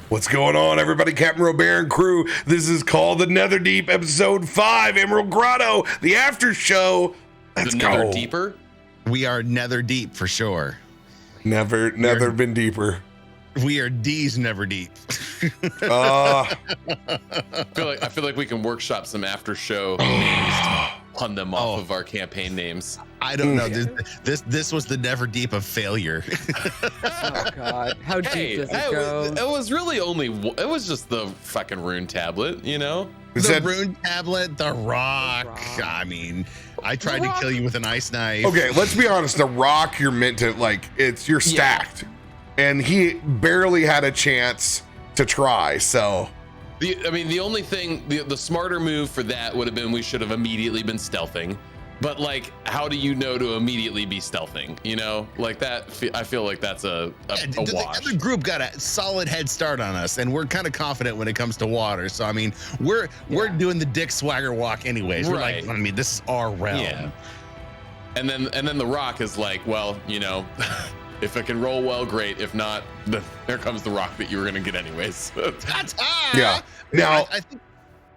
What's going on, everybody? Captain RoBear and crew. This is called the Netherdeep, episode 5, Emerald Grotto, the after show. Let's go. Netherdeeper? We are Netherdeep for sure. Never been deeper. We are D's never deep. Uh, I feel like we can workshop some after show names to pun them off of our campaign names. I don't know. This was the never deep of failure. Oh God, how deep does it go? It was really it was just the fucking rune tablet, you know? The rune tablet, the rock. I mean, I tried to kill you with an ice knife. okay, let's be honest. The rock you're meant to, you're stacked. And he barely had a chance to try, so. The only thing, the smarter move for that would have been we should have immediately been stealthing. But how do you know to immediately be stealthing? You know, like that. I feel like that's a wash. The other group got a solid head start on us, and we're kind of confident when it comes to water. So I mean, we're doing the dick swagger walk anyways. We're like, I mean, this is our realm. Yeah. And then the rock is like, well, you know, if it can roll well, great. If not, there comes the rock that you were gonna get anyways. Yeah. Now, I think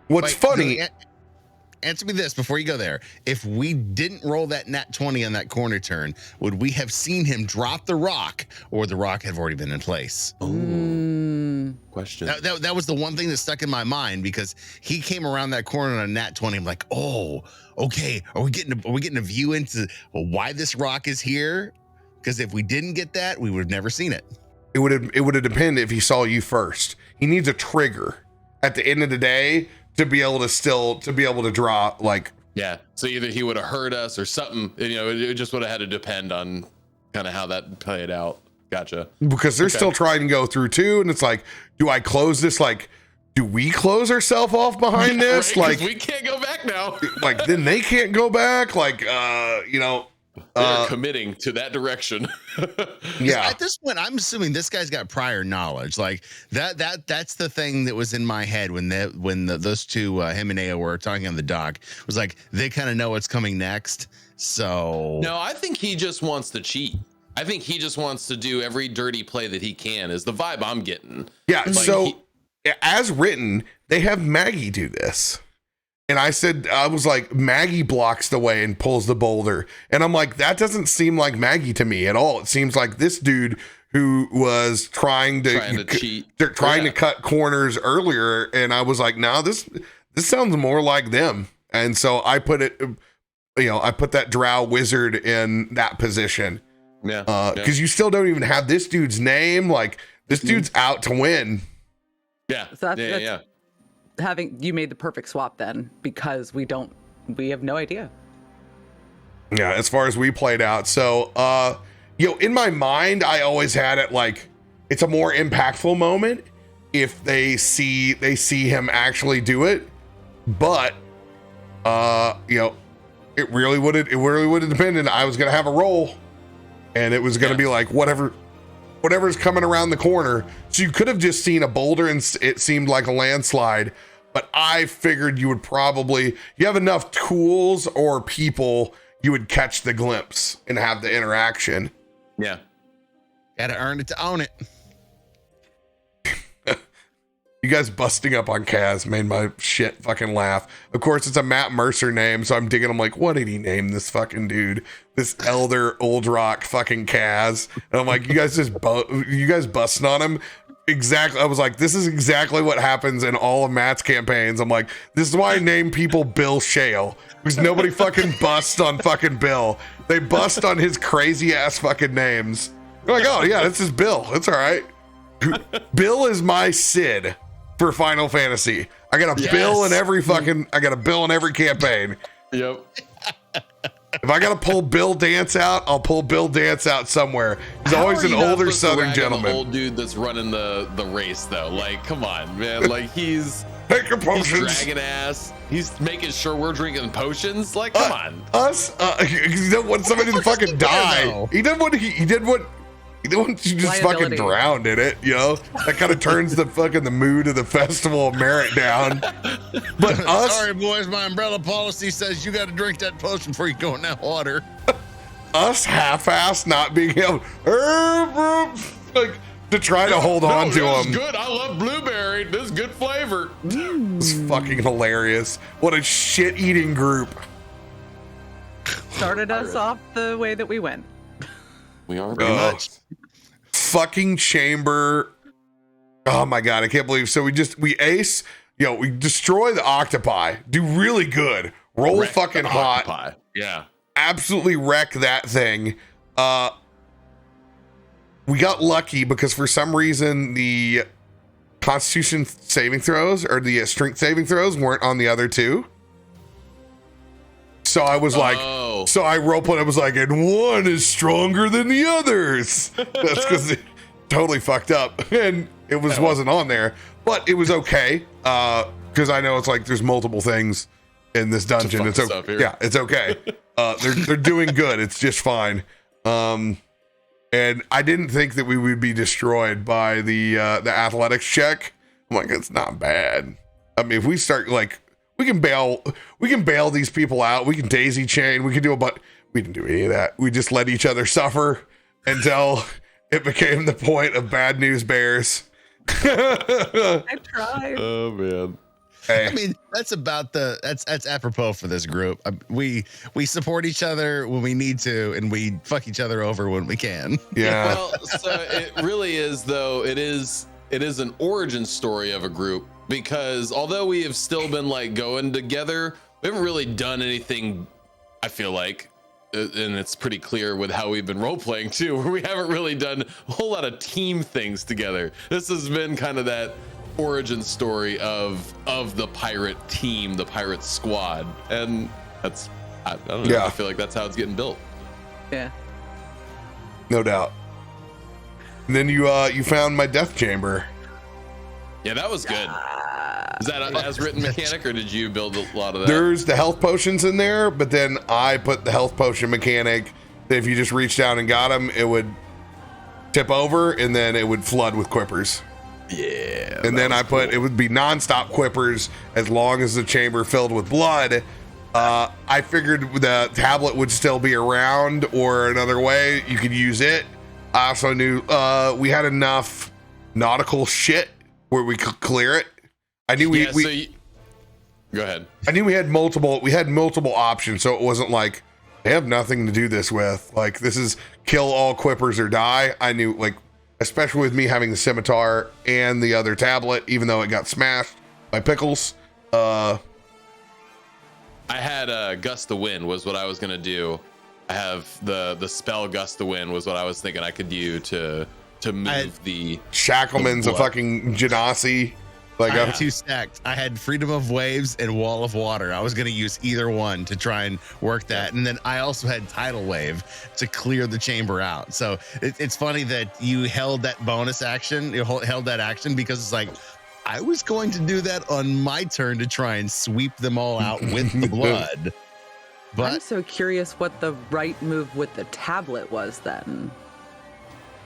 what's funny. Answer me this before you go there. If we didn't roll that nat 20 on that corner turn, would we have seen him drop the rock, or the rock have already been in place? Question. That was the one thing that stuck in my mind, because he came around that corner on a nat 20. I'm like, oh, okay. Are we getting a view into why this rock is here? Because if we didn't get that, we would have never seen it. It would have depended if he saw you first. He needs a trigger at the end of the day to be able to draw, yeah. So either he would have heard us or something, you know, it just would have had to depend on kind of how that played out. Gotcha. Because they're still trying to go through too, and it's like, do I close this? Do we close ourselves off behind this? Right, we can't go back now. Then they can't go back. You know. They're committing to that direction. Yeah. At this point, I'm assuming this guy's got prior knowledge. That's the thing that was in my head when those two, him and Ao, were talking on the dock. It was like they kind of know what's coming next. So no, I think he just wants to cheat. I think he just wants to do every dirty play that he can. Is the vibe I'm getting. Yeah. As written, they have Maggie do this. And I was like, Maggie blocks the way and pulls the boulder. And I'm like, that doesn't seem like Maggie to me at all. It seems like this dude who was trying to cheat. They're trying to cut corners earlier. And I was like, no, this sounds more like them. And so I put that drow wizard in that position. Yeah. Because you still don't even have this dude's name. This dude's out to win. Yeah. So that's you made the perfect swap then, because we have no idea. Yeah, as far as we played out. So in my mind, I always had it it's a more impactful moment if they see him actually do it. But it really would have depended. I was gonna have a roll, and it was gonna be whatever's coming around the corner. So you could have just seen a boulder and it seemed like a landslide, but I figured you have enough tools or people, you would catch the glimpse and have the interaction. Yeah. Gotta earn it to own it. You guys busting up on Kaz made my shit fucking laugh. Of course, it's a Matt Mercer name, so I'm digging. I'm like, what did he name this fucking dude? This elder old rock fucking Kaz. And I'm like, you guys busting on him? Exactly. I was like, this is exactly what happens in all of Matt's campaigns. I'm like, this is why I name people Bill Shale, because nobody fucking busts on fucking Bill. They bust on his crazy ass fucking names. They're like, oh yeah, this is Bill. It's all right. Bill is my Sid for Final Fantasy. I got a Bill in every campaign. Yep. If I gotta pull Bill Dance out, I'll pull Bill Dance out somewhere. He's always an older Southern gentleman. The old dude that's running the race though. Come on, man. He's taking potions. He's dragging ass. He's making sure we're drinking potions. Come on. Us. He didn't want somebody to fucking die. He didn't want you just fucking drowned in it, that kind of turns the mood of the festival of merit down. But sorry boys, my umbrella policy says you got to drink that potion before you go in that water. Us half-ass not being able to try to hold on to this them. is good. I love blueberry. This is good flavor. It's fucking hilarious. What a shit-eating group. Started us off the way that we went. We are Pretty much. Fucking chamber. Oh my god, I can't believe. So we ace, we destroy the octopi, do really good, roll Wreck fucking the hot, octopi. Yeah. absolutely wreck that thing. We got lucky because for some reason the Constitution saving throws or the strength saving throws weren't on the other two. So I was like, so I roleplayed. I was like, and one is stronger than the others. That's because it totally fucked up, and it wasn't on there. But it was okay because I know it's like there's multiple things in this dungeon. It's okay. Yeah, it's okay. They're doing good. It's just fine. And I didn't think that we would be destroyed by the athletics check. I'm like, it's not bad. I mean, if we start like. We can bail these people out. We can daisy chain. We can do we didn't do any of that. We just let each other suffer until it became the point of bad news bears. I tried. Oh man. Hey. I mean, that's apropos for this group. We support each other when we need to, and we fuck each other over when we can. Yeah. Well, so it really is though. It is an origin story of a group. Because although we have still been like going together, we haven't really done anything, I feel like, and it's pretty clear with how we've been role playing too, where we haven't really done a whole lot of team things together. This has been kind of that origin story of the pirate team, the pirate squad. And that's, I don't know, yeah. I feel like that's how it's getting built. Yeah. No doubt. And then you found my death chamber. Yeah, that was good. Is that a as written mechanic, or did you build a lot of that? There's the health potions in there, but then I put the health potion mechanic that if you just reach down and got them, it would tip over and then it would flood with quippers. Yeah. And then I put it would be nonstop quippers as long as the chamber filled with blood. I figured the tablet would still be around, or another way you could use it. I also knew we had enough nautical shit where we could clear it. I knew go ahead. I knew we had multiple options, so it wasn't like they have nothing to do this with. Like, this is kill all quippers or die. I knew, like, especially with me having the scimitar and the other tablet, even though it got smashed by Pickles. I had Gust of Wind was what I was gonna do. I have the spell Gust of Wind was what I was thinking I could do to move the Shackleman's a fucking Genasi. Like, I have two stacked. I had Freedom of Waves and Wall of Water. I was going to use either one to try and work that. And then I also had Tidal Wave to clear the chamber out. So it's funny that you held that bonus action, held that action, because it's like, I was going to do that on my turn to try and sweep them all out with the blood. But I'm so curious what the right move with the tablet was then.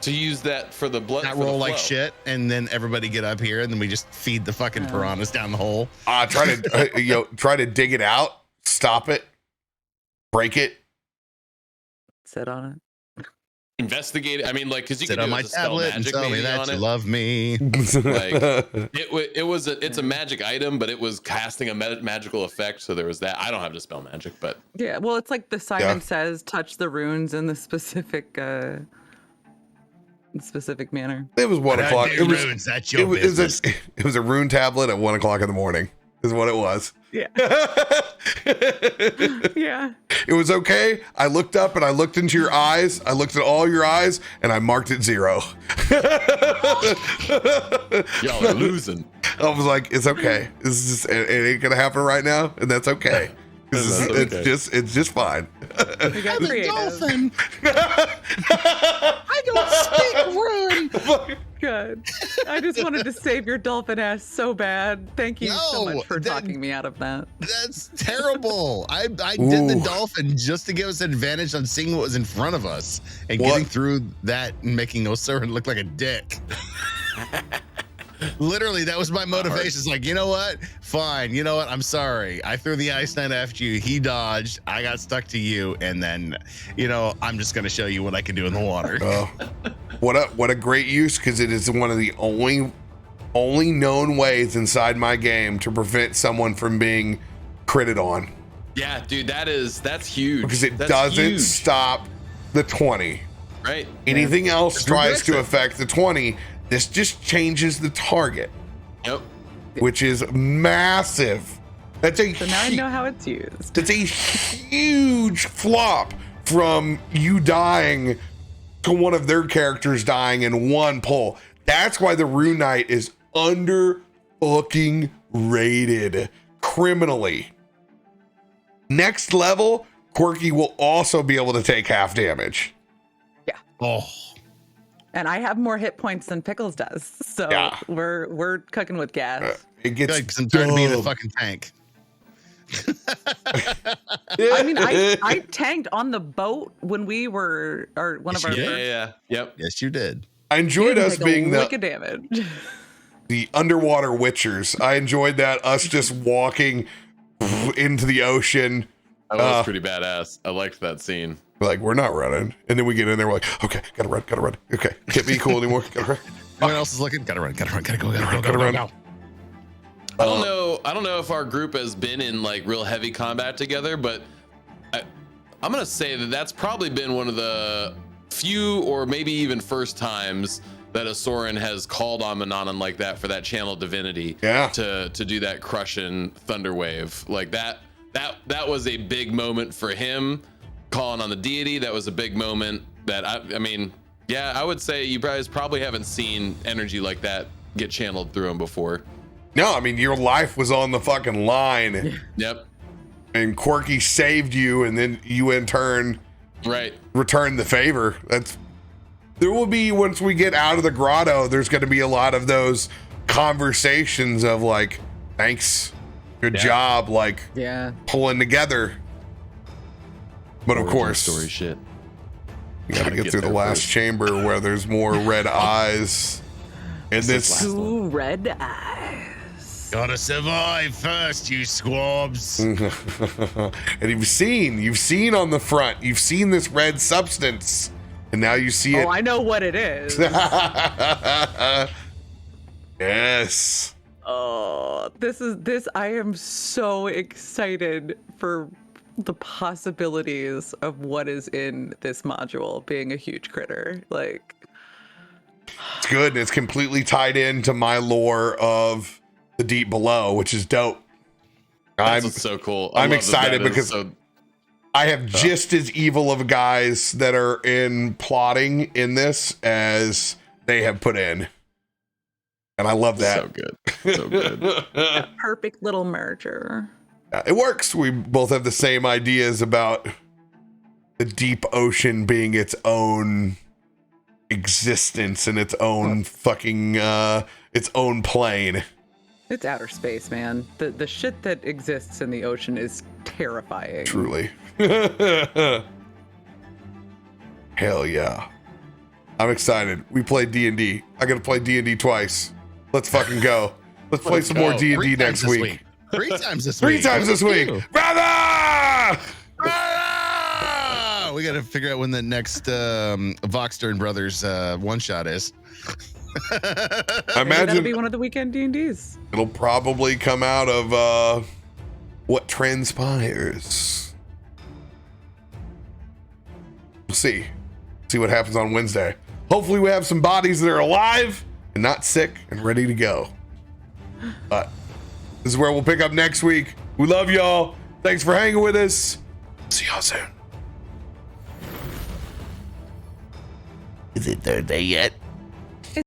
to use that for the blood. Not roll like shit, and then everybody get up here, and then we just feed the fucking piranhas down the hole. Try to dig it out, stop it, break it, Sit on it. Investigate it. I mean, like, because you Sit can on do my it as a spell tablet and magic tell me maybe that on you it. love me. Like it's a magic item, but it was casting a magical effect. So there was that. I don't have to spell magic, but Yeah, well, it's like the Simon Says, touch the runes in the specific manner. It was 1 o'clock. It was, runes, that's your business. it was a rune tablet at 1 o'clock in the morning. Is what it was. Yeah. Yeah. It was okay. I looked up and I looked into your eyes. I looked at all your eyes and I marked it 0. y'all are losing. I was like, it's okay. This is it ain't gonna happen right now, and that's okay. It's just fine. We got I'm a creative. dolphin. I don't speak rune. Good. I just wanted to save your dolphin ass so bad. Thank you so No, much for that- talking me out of that. That's terrible. I did the dolphin just to give us an advantage on seeing what was in front of us and getting through that and making Osorin look like a dick. Literally, that was my motivation. It's like, you know what? Fine. You know what? I'm sorry. I threw the ice knight after you. He dodged. I got stuck to you. And then, I'm just going to show you what I can do in the water. Oh. What a great use, because it is one of the only known ways inside my game to prevent someone from being critted on. Yeah, dude, that's huge. Because it That's doesn't huge. stop the 20. Right. Anything else It's tries to regressive. affect the 20. This just changes the target, Yep. which is massive. That's a So now I know how it's used. That's a huge flop from you dying to one of their characters dying in one pull. That's why the Rune Knight is under fucking rated criminally. Next level, Quirky will also be able to take half damage. Oh, And I have more hit points than Pickles does. So Yeah. we're cooking with gas. It gets like I'm tired of being a dope. fucking tank. I mean, I tanked on the boat when we were, or one of our Yeah, first. yeah. Yep. Yes, you did. I enjoyed Didn't us take a being lick of damage. the underwater witchers. I enjoyed that, us just walking into the ocean. That was pretty badass. I liked that scene. Like, we're not running. And then we get in there, we're like, okay, gotta run. Okay, can't be cool anymore. Gotta run. Everyone else is looking. Gotta run. Gotta go. Gotta run. I don't know if our group has been in like real heavy combat together, but I'm gonna say that that's probably been one of the few or maybe even first times that Osorin has called on Mananan like that for that channel divinity. Yeah. To do that crushing thunder wave. Like that was a big moment for him calling on the deity. That was a big moment that I mean, yeah, I would say you guys probably haven't seen energy like that get channeled through him before. No, I mean, your life was on the fucking line. Yep. And Quirky saved you, and then you in turn Right. returned the favor. There will be, once we get out of the grotto, there's going to be a lot of those conversations of like, thanks, good job, like Yeah. pulling together. But of course, story shit. you gotta get through the there last first. chamber where there's more red eyes. And this, Two red eyes. Gotta survive first, you squabs. and you've seen on the front, you've seen this red substance, and now you see it. Oh, I know what it is. Yes. Oh, this. I am so excited for the possibilities of what is in this module being a huge critter. Like, It's good, and it's completely tied into my lore of the deep below, which is dope. That's what's so cool. I I'm love excited that is because so, I have just as evil of guys that are in plotting in this as they have put in. And I love that. so good. So good. a perfect little merger. Yeah, it works. We both have the same ideas about the deep ocean being its own existence and its own fucking its own plane. It's outer space, man. The shit that exists in the ocean is terrifying. Truly. Hell yeah. I'm excited. We played D&D. I gotta play D&D twice. Let's fucking go. Let's play some more D&D 3 times next this week. 3 times this Three week. times this week. Ew. Brother! Ah! We gotta figure out when the next Voxstern Brothers one shot is. I Maybe that'll be imagine one of the weekend D&Ds. it'll probably come out of what transpires. We'll see. See what happens on Wednesday. Hopefully we have some bodies that are alive and not sick and ready to go. But this is where we'll pick up next week. We love y'all. Thanks for hanging with us. See y'all soon. Is it Thursday yet?